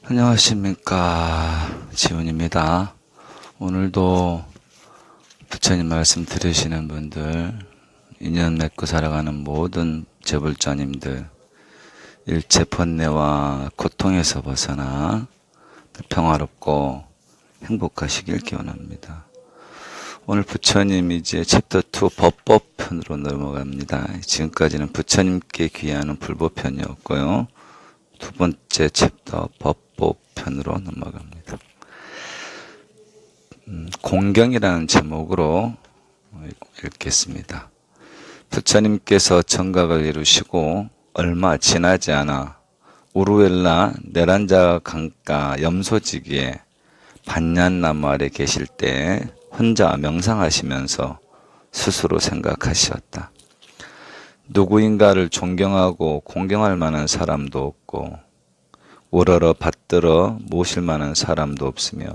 안녕하십니까, 지훈입니다. 오늘도 부처님 말씀 들으시는 분들, 인연 맺고 살아가는 모든 재불자님들, 일체 번뇌와 고통에서 벗어나 평화롭고 행복하시길 기원합니다. 오늘 부처님 이제 챕터 2 법보편으로 넘어갑니다. 지금까지는 부처님께 귀하는 불보편이었고요. 두 번째 챕터 법보편으로 넘어갑니다. 공경이라는 제목으로 읽겠습니다. 부처님께서 정각을 이루시고 얼마 지나지 않아 우루엘라 네란자 강가 염소지기에 반얀나무 아래 계실 때 혼자 명상하시면서 스스로 생각하시었다. 누구인가를 존경하고 공경할 만한 사람도 없고 우러러 받들어 모실 만한 사람도 없으며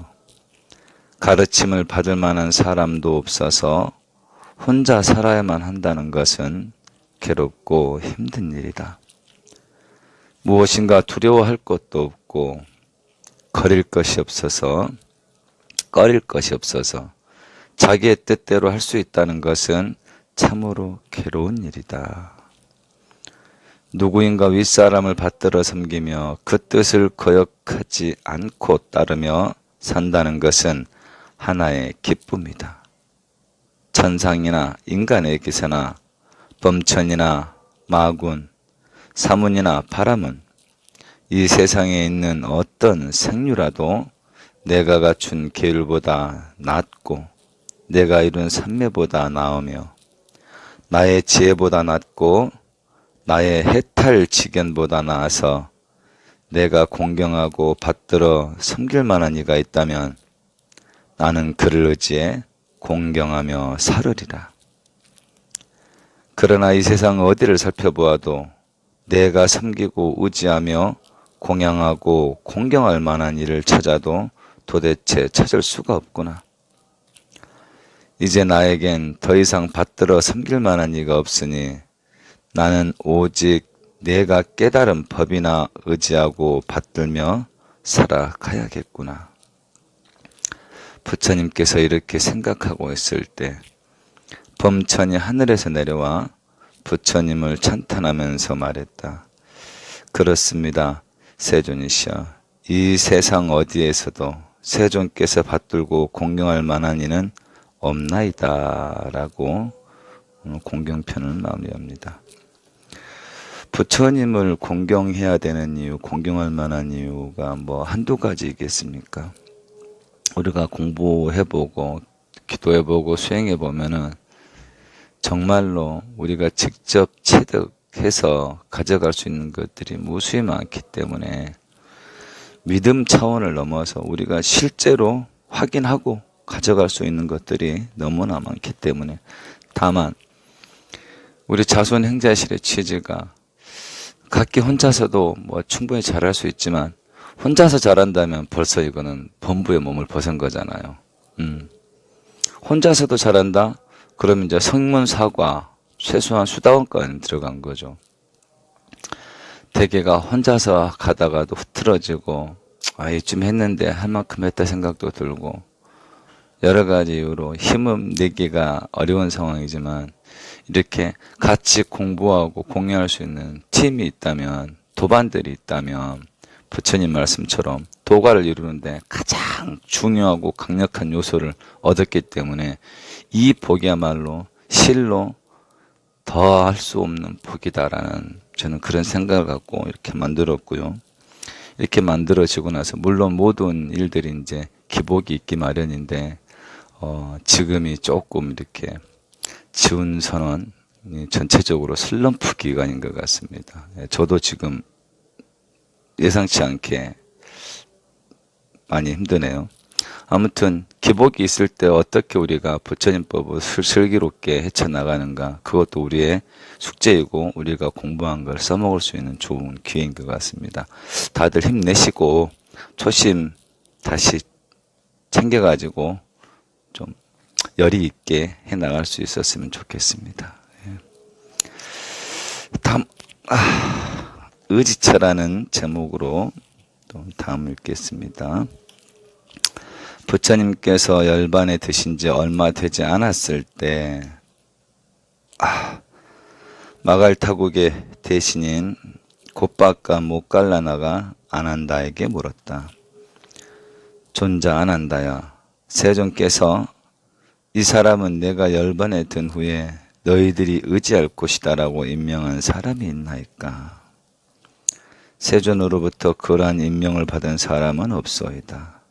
가르침을 받을 만한 사람도 없어서 혼자 살아야만 한다는 것은 괴롭고 힘든 일이다. 무엇인가 두려워할 것도 없고 꺼릴 것이 없어서 자기의 뜻대로 할 수 있다는 것은 참으로 괴로운 일이다. 누구인가 윗사람을 받들어 섬기며 그 뜻을 거역하지 않고 따르며 산다는 것은 하나의 기쁨이다. 천상이나 인간에게서나 범천이나 마군, 사문이나 바람은 이 세상에 있는 어떤 생류라도 내가 갖춘 계율보다 낫고 내가 이룬 산매보다 나으며 나의 지혜보다 낫고 나의 해탈지견보다 나아서 내가 공경하고 받들어 섬길 만한 이가 있다면 나는 그를 의지해 공경하며 살으리라. 그러나 이 세상 어디를 살펴보아도 내가 섬기고 의지하며 공양하고 공경할 만한 이를 찾아도 도대체 찾을 수가 없구나. 이제 나에겐 더 이상 받들어 섬길 만한 이가 없으니 나는 오직 내가 깨달은 법이나 의지하고 받들며 살아가야겠구나. 부처님께서 이렇게 생각하고 있을 때 범천이 하늘에서 내려와 부처님을 찬탄하면서 말했다. 그렇습니다. 세존이시여, 이 세상 어디에서도 세존께서 받들고 공경할 만한 이는 없나이다 라고 공경편을 마무리합니다. 부처님을 공경해야 되는 이유, 공경할 만한 이유가 한두 가지겠습니까? 우리가 공부해보고 기도해보고 수행해보면은 정말로 우리가 직접 체득해서 가져갈 수 있는 것들이 무수히 많기 때문에 믿음 차원을 넘어서 우리가 실제로 확인하고 가져갈 수 있는 것들이 너무나 많기 때문에, 다만 우리 자손 행자실의 취지가 각기 혼자서도 충분히 잘할 수 있지만 혼자서 잘한다면 벌써 이거는 범부의 몸을 벗은 거잖아요. 혼자서도 잘한다? 그러면 이제 성문사과, 최소한 수다원까지 들어간 거죠. 대개가 혼자서 가다가도 흐트러지고 이쯤 했는데 할 만큼 했다 생각도 들고 여러 가지 이유로 힘을 내기가 어려운 상황이지만 이렇게 같이 공부하고 공유할 수 있는 팀이 있다면, 도반들이 있다면 부처님 말씀처럼 도가를 이루는데 가장 중요하고 강력한 요소를 얻었기 때문에 이 복이야말로 실로 더 할 수 없는 복이다라는 저는 그런 생각을 갖고 이렇게 만들었고요. 이렇게 만들어지고 나서 물론 모든 일들이 이제 기복이 있기 마련인데 지금이 조금 이렇게 지운선언이 전체적으로 슬럼프 기간인 것 같습니다. 저도 지금 예상치 않게 많이 힘드네요. 아무튼 기복이 있을 때 어떻게 우리가 부처님법을 슬기롭게 헤쳐나가는가, 그것도 우리의 숙제이고 우리가 공부한 걸 써먹을 수 있는 좋은 기회인 것 같습니다. 다들 힘내시고 초심 다시 챙겨가지고 좀 열의 있게 해나갈 수 있었으면 좋겠습니다. 다음 의지처라는 제목으로 또 다음 읽겠습니다. 부처님께서 열반에 드신 지 얼마 되지 않았을 때 마갈타국의 대신인 곱박과 모깔라나가 아난다에게 물었다. 존자 아난다야, 세존께서 이 사람은 내가 열반에 든 후에 너희들이 의지할 곳이다라고 임명한 사람이 있나이까? 세존으로부터 그러한 임명을 받은 사람은 없소이다.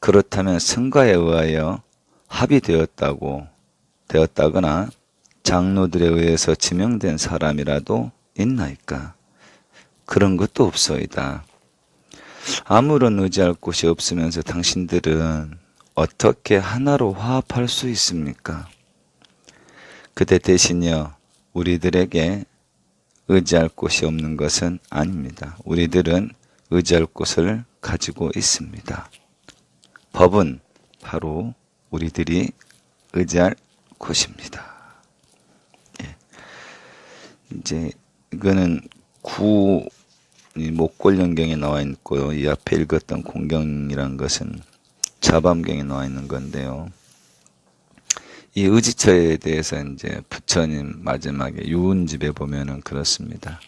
그렇다면 승가에 의하여 합의되었다거나 장로들에 의해서 지명된 사람이라도 있나이까? 그런 것도 없소이다. 아무런 의지할 곳이 없으면서 당신들은 어떻게 하나로 화합할 수 있습니까? 그대 대신여 우리들에게 의지할 곳이 없는 것은 아닙니다. 우리들은 의지할 곳을 가지고 있습니다. 법은 바로 우리들이 의지할 곳입니다. 예. 이제 이거는 목골연경에 나와 있고요. 이 앞에 읽었던 공경이란 것은 자밤경에 나와 있는 건데요. 이 의지처에 대해서 이제 부처님 마지막에 유운집에 보면은 그렇습니다.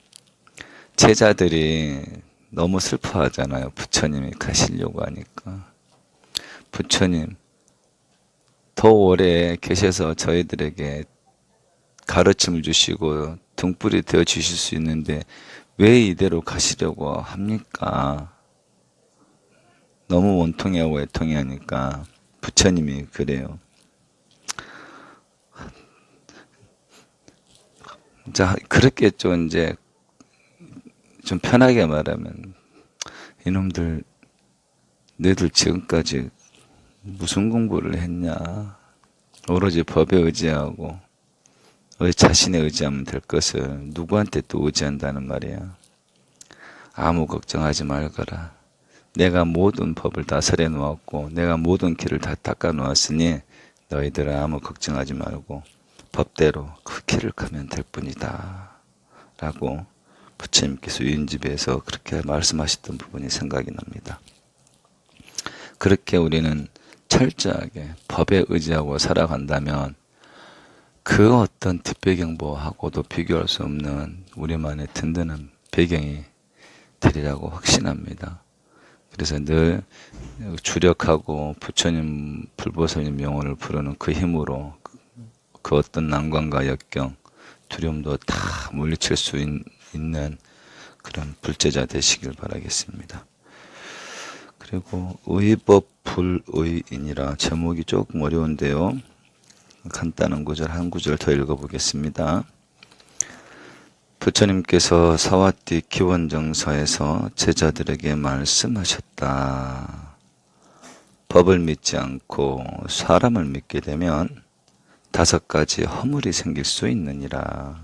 제자들이 너무 슬퍼하잖아요. 부처님이 가시려고 하니까. 부처님, 더 오래 계셔서 저희들에게 가르침을 주시고 등불이 되어 주실 수 있는데 왜 이대로 가시려고 합니까? 너무 원통해하고 애통해하니까 부처님이 그래요. 자, 그렇겠죠. 이제 좀 편하게 말하면 이놈들 너희들 지금까지 무슨 공부를 했냐? 오로지 법에 의지하고 자신에 의지하면 될 것을 누구한테 또 의지한다는 말이야. 아무 걱정하지 말거라. 내가 모든 법을 다 설해 놓았고 내가 모든 길을 다 닦아 놓았으니 너희들은 아무 걱정하지 말고 법대로 그 길을 가면 될 뿐이다 라고 부처님께서 유인집에서 그렇게 말씀하셨던 부분이 생각이 납니다. 그렇게 우리는 철저하게 법에 의지하고 살아간다면 그 어떤 뒷배경보하고도 비교할 수 없는 우리만의 든든한 배경이 되리라고 확신합니다. 그래서 늘 주력하고 부처님 불보살님 명호를 부르는 그 힘으로 그 어떤 난관과 역경, 두려움도 다 물리칠 수 있는 그런 불제자 되시길 바라겠습니다. 그리고 의법 불의이니라 제목이 조금 어려운데요. 간단한 구절 한 구절 더 읽어보겠습니다. 부처님께서 사와띠 기원정서에서 제자들에게 말씀하셨다. 법을 믿지 않고 사람을 믿게 되면 5가지 허물이 생길 수 있느니라.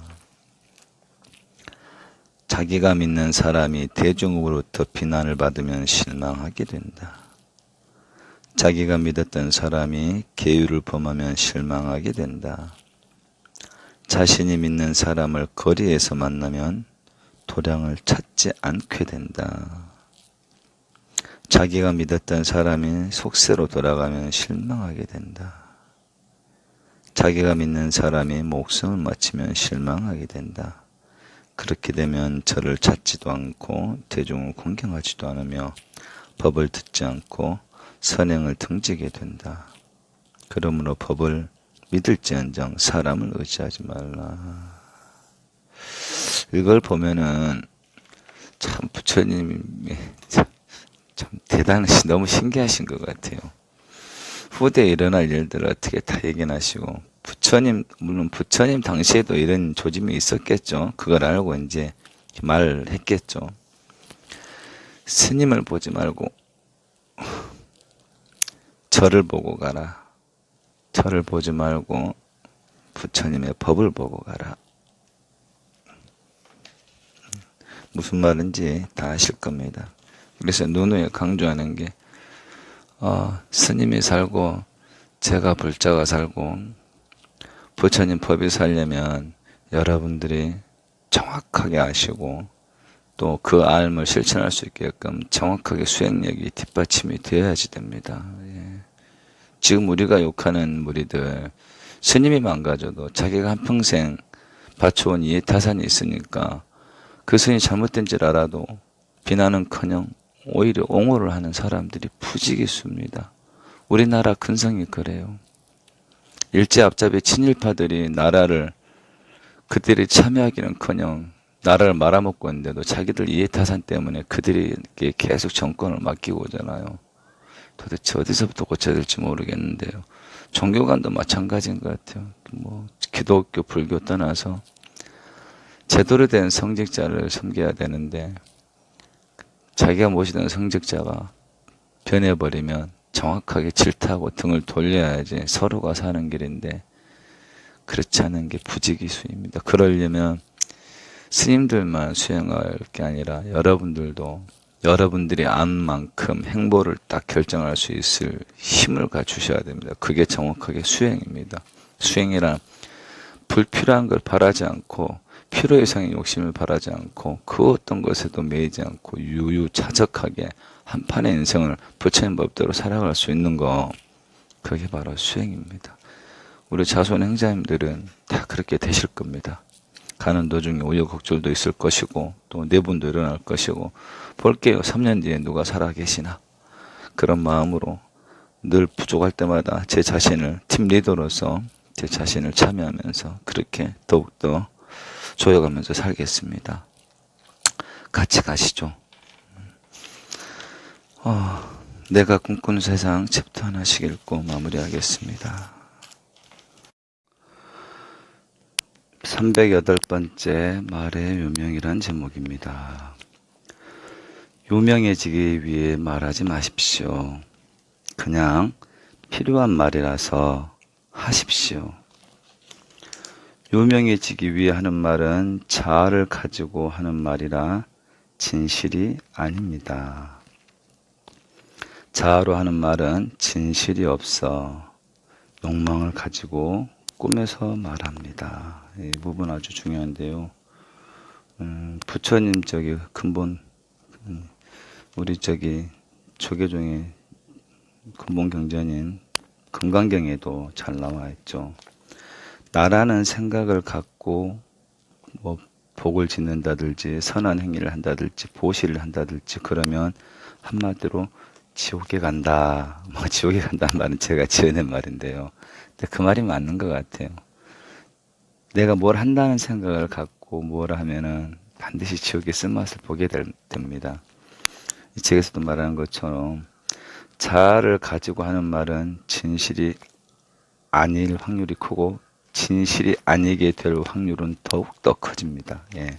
자기가 믿는 사람이 대중으로부터 비난을 받으면 실망하게 된다. 자기가 믿었던 사람이 계율을 범하면 실망하게 된다. 자신이 믿는 사람을 거리에서 만나면 도량을 찾지 않게 된다. 자기가 믿었던 사람이 속세로 돌아가면 실망하게 된다. 자기가 믿는 사람이 목숨을 마치면 실망하게 된다. 그렇게 되면 저를 찾지도 않고 대중을 공경하지도 않으며 법을 듣지 않고 선행을 등지게 된다. 그러므로 법을 믿을지언정 사람을 의지하지 말라. 이걸 보면은 참 부처님이 참 대단하신, 너무 신기하신 것 같아요. 후대에 일어날 일들을 어떻게 다 예견하시고, 부처님, 물론 부처님 당시에도 이런 조짐이 있었겠죠. 그걸 알고 이제 말을 했겠죠. 스님을 보지 말고 저를 보고 가라. 저를 보지 말고 부처님의 법을 보고 가라. 무슨 말인지 다 아실 겁니다. 그래서 누누이 강조하는 게 스님이 살고 제가 불자가 살고 부처님 법이 살려면 여러분들이 정확하게 아시고 또 그 삶을 실천할 수 있게끔 정확하게 수행력이 뒷받침이 되어야지 됩니다. 예. 지금 우리가 욕하는 무리들, 스님이 망가져도 자기가 한평생 바쳐온 이해타산이 있으니까 그 스님이 잘못된 줄 알아도 비난은커녕 오히려 옹호를 하는 사람들이 부지기수입니다. 우리나라 근성이 그래요. 일제 앞잡이 친일파들이 나라를 그들이 참여하기는커녕 나라를 말아먹고 있는데도 자기들 이해타산 때문에 그들이 계속 정권을 맡기고 오잖아요. 도대체 어디서부터 고쳐야 될지 모르겠는데요. 종교관도 마찬가지인 것 같아요. 뭐 기독교, 불교 떠나서 제대로 된 성직자를 섬겨야 되는데 자기가 모시던 성직자가 변해버리면 정확하게 질타하고 등을 돌려야지 서로가 사는 길인데 그렇지 않은 게 부지기수입니다. 그러려면 스님들만 수행할 게 아니라 여러분들도 여러분들이 안 만큼 행보를 딱 결정할 수 있을 힘을 갖추셔야 됩니다. 그게 정확하게 수행입니다. 수행이란 불필요한 걸 바라지 않고 필요 이상의 욕심을 바라지 않고 그 어떤 것에도 매이지 않고 유유자적하게 한 판의 인생을 부처님 법대로 살아갈 수 있는 거, 그게 바로 수행입니다. 우리 자손 행자님들은 다 그렇게 되실 겁니다. 가는 도중에 우여곡절도 있을 것이고 또 내분도 일어날 것이고 볼게요. 3년 뒤에 누가 살아 계시나. 그런 마음으로 늘 부족할 때마다 제 자신을 팀 리더로서 제 자신을 참여하면서 그렇게 더욱더 조여가면서 살겠습니다. 같이 가시죠. 내가 꿈꾸는 세상 챕터 하나씩 읽고 마무리하겠습니다. 308번째 말의 유명이란 제목입니다. 유명해지기 위해 말하지 마십시오. 그냥 필요한 말이라서 하십시오. 유명해지기 위해 하는 말은 자아를 가지고 하는 말이라 진실이 아닙니다. 자아로 하는 말은 진실이 없어 욕망을 가지고 꿈에서 말합니다. 이 부분 아주 중요한데요. 부처님 근본 우리 조계종의 근본 경전인 금강경에도 잘 나와 있죠. 나라는 생각을 갖고 뭐 복을 짓는다든지 선한 행위를 한다든지 보시를 한다든지 그러면 한마디로 지옥에 간다. 뭐 지옥에 간다는 말은 제가 지어낸 말인데요. 근데 그 말이 맞는 것 같아요. 내가 뭘 한다는 생각을 갖고 뭘 하면은 반드시 지옥의 쓴맛을 보게 됩니다. 이 책에서도 말하는 것처럼 자아를 가지고 하는 말은 진실이 아닐 확률이 크고 진실이 아니게 될 확률은 더욱더 커집니다. 예.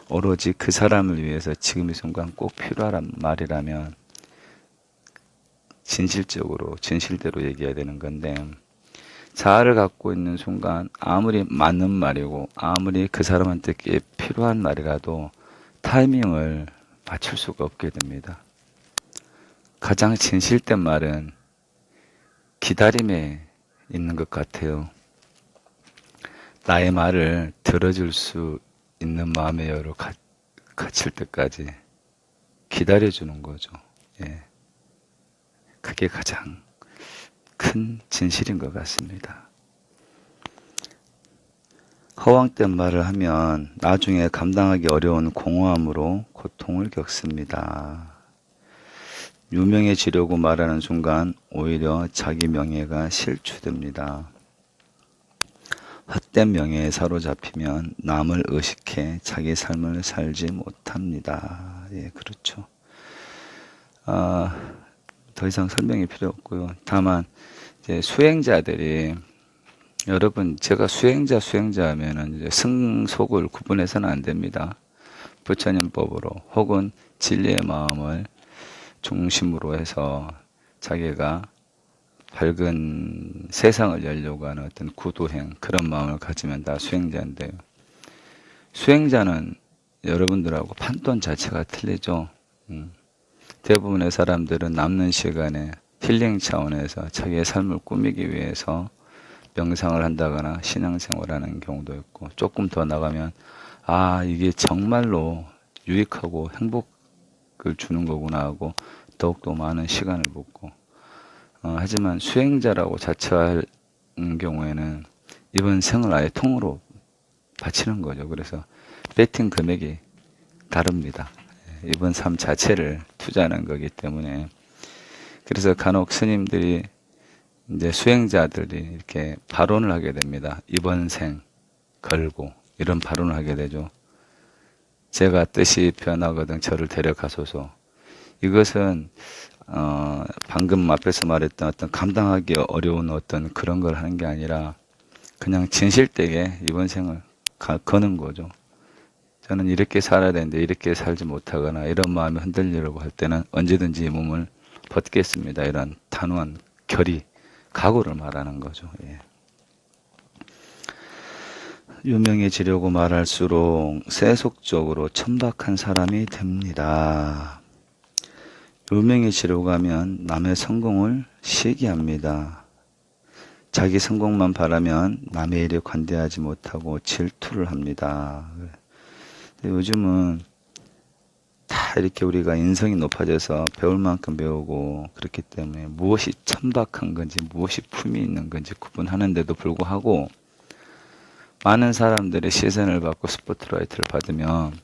오로지 그 사람을 위해서 지금 이 순간 꼭 필요한 말이라면 진실적으로 진실대로 얘기해야 되는 건데 자아를 갖고 있는 순간 아무리 맞는 말이고 아무리 그 사람한테 필요한 말이라도 타이밍을 맞출 수가 없게 됩니다. 가장 진실된 말은 기다림에 있는 것 같아요. 나의 말을 들어줄 수 있는 마음의 여유를 갖출 때까지 기다려주는 거죠. 예. 그게 가장 큰 진실인 것 같습니다. 허황된 말을 하면 나중에 감당하기 어려운 공허함으로 고통을 겪습니다. 유명해지려고 말하는 순간 오히려 자기 명예가 실추됩니다. 헛된 명예에 사로잡히면 남을 의식해 자기 삶을 살지 못합니다. 예, 그렇죠. 더 이상 설명이 필요 없고요. 다만 이제 수행자들이 여러분 제가 수행자 하면은 이제 승속을 구분해서는 안 됩니다. 부처님 법으로 혹은 진리의 마음을 중심으로 해서 자기가 밝은 세상을 열려고 하는 어떤 구도행 그런 마음을 가지면 다 수행자인데요. 수행자는 여러분들하고 판돈 자체가 틀리죠. 대부분의 사람들은 남는 시간에 힐링 차원에서 자기의 삶을 꾸미기 위해서 명상을 한다거나 신앙생활을 하는 경우도 있고 조금 더 나가면 이게 정말로 유익하고 행복을 주는 거구나 하고 더욱더 많은 시간을 붓고 하지만 수행자라고 자처할 경우에는 이번 생을 아예 통으로 바치는 거죠. 그래서 베팅 금액이 다릅니다. 이번 삶 자체를 투자하는 거기 때문에 그래서 간혹 스님들이 이제 수행자들이 이렇게 발언을 하게 됩니다. 이번 생 걸고 이런 발언을 하게 되죠. 제가 뜻이 변하거든 저를 데려가소서. 이것은 방금 앞에서 말했던 어떤 감당하기 어려운 어떤 그런 걸 하는 게 아니라 그냥 진실되게 이번 생을 거는 거죠. 저는 이렇게 살아야 되는데 이렇게 살지 못하거나 이런 마음이 흔들리려고 할 때는 언제든지 이 몸을 벗겠습니다. 이런 단호한 결의, 각오를 말하는 거죠. 예. 유명해지려고 말할수록 세속적으로 천박한 사람이 됩니다. 유명해지려고 하면 남의 성공을 시기합니다. 자기 성공만 바라면 남의 일에 관대하지 못하고 질투를 합니다. 요즘은 다 이렇게 우리가 인성이 높아져서 배울 만큼 배우고 그렇기 때문에 무엇이 천박한 건지 무엇이 품이 있는 건지 구분하는데도 불구하고 많은 사람들의 시선을 받고 스포트라이트를 받으면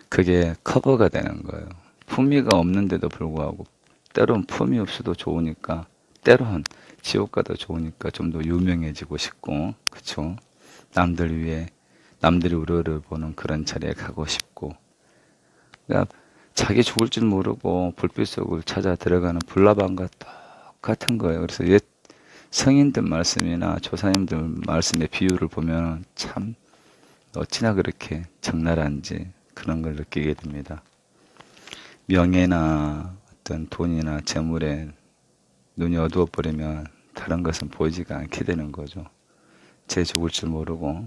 그게 커버가 되는 거예요. 품위가 없는데도 불구하고 때론 품위 없어도 좋으니까 때론 지옥 가도 좋으니까 좀 더 유명해지고 싶고 그쵸? 남들 위해 남들이 우러러 보는 그런 자리에 가고 싶고 그러니까 자기 죽을 줄 모르고 불빛 속을 찾아 들어가는 불나방과 똑같은 거예요. 그래서 옛 성인들 말씀이나 조사님들 말씀의 비유를 보면 참 어찌나 그렇게 적나라한지 그런 걸 느끼게 됩니다. 명예나 어떤 돈이나 재물에 눈이 어두워 버리면 다른 것은 보이지가 않게 되는 거죠. 제 죽을 줄 모르고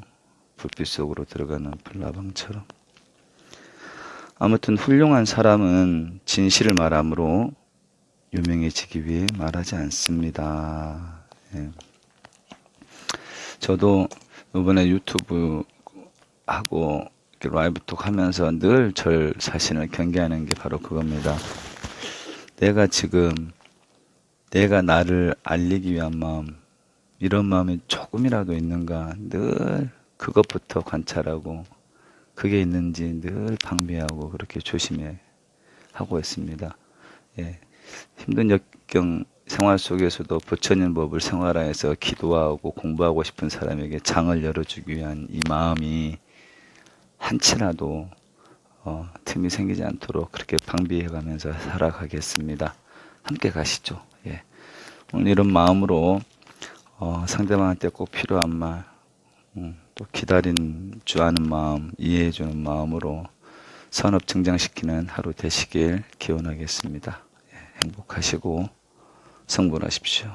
불빛 속으로 들어가는 불나방처럼. 아무튼 훌륭한 사람은 진실을 말함으로 유명해지기 위해 말하지 않습니다. 예. 저도 이번에 유튜브 하고 이렇게 라이브톡 하면서 늘 절 자신을 경계하는 게 바로 그겁니다. 내가 지금 내가 나를 알리기 위한 마음, 이런 마음이 조금이라도 있는가 늘 그것부터 관찰하고 그게 있는지 늘 방비하고 그렇게 조심해 하고 있습니다. 예. 힘든 역경 생활 속에서도 부처님 법을 생활화해서 기도하고 공부하고 싶은 사람에게 장을 열어주기 위한 이 마음이 한치라도 틈이 생기지 않도록 그렇게 방비해가면서 살아가겠습니다. 함께 가시죠. 예. 오늘 이런 마음으로 상대방한테 꼭 필요한 말, 또 기다린 줄 아는 마음, 이해해 주는 마음으로 선업 증장시키는 하루 되시길 기원하겠습니다. 예. 행복하시고 성불하십시오.